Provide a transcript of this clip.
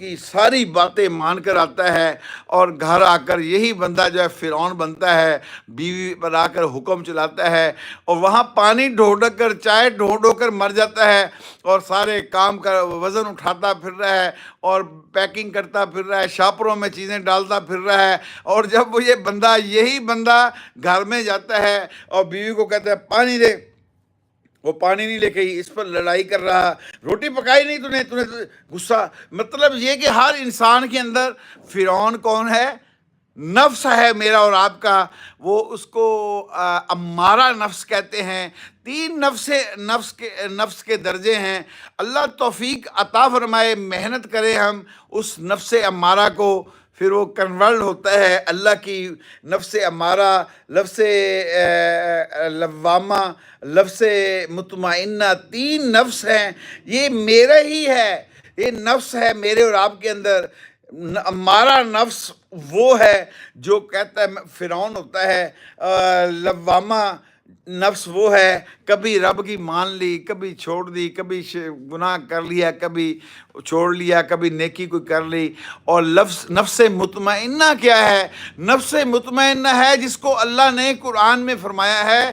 کی ساری باتیں مان کر آتا ہے، اور گھر آ کر یہی بندہ جو ہے فرعون بنتا ہے، بیوی پر آ کر حکم چلاتا ہے، اور وہاں پانی ڈھونڈ کر، چائے ڈھونڈ کر مر جاتا ہے، اور سارے کام کا وزن اٹھاتا پھر رہا ہے، اور پیکنگ کرتا پھر رہا ہے، شاپروں میں چیزیں ڈالتا پھر رہا ہے۔ اور جب وہ یہی بندہ گھر میں جاتا ہے اور بیوی کو کہتا ہے پانی دے، وہ پانی نہیں لے کے اس پر لڑائی کر رہا، روٹی پکائی نہیں تو غصہ۔ مطلب یہ کہ ہر انسان کے اندر فرعون کون ہے؟ نفس ہے میرا اور آپ کا، وہ اس کو امارہ نفس کہتے ہیں۔ تین نفس کے درجے ہیں۔ اللہ توفیق عطا فرمائے، محنت کرے ہم اس نفس امارہ کو، پھر وہ کنورٹ ہوتا ہے اللہ کی نفس امارہ، لفظ لوامہ، لفظ مطمئنہ۔ تین نفس ہیں، یہ میرا ہی ہے، یہ نفس ہے میرے اور آپ کے اندر۔ ہمارا نفس وہ ہے جو کہتا ہے، فرعون ہوتا ہے۔ لوامہ نفس وہ ہے، کبھی رب کی مان لی، کبھی چھوڑ دی، کبھی گناہ کر لیا، کبھی چھوڑ لیا، کبھی نیکی کوئی کر لی۔ اور نفس مطمئنہ کیا ہے؟ نفس مطمئنہ ہے جس کو اللہ نے قرآن میں فرمایا ہے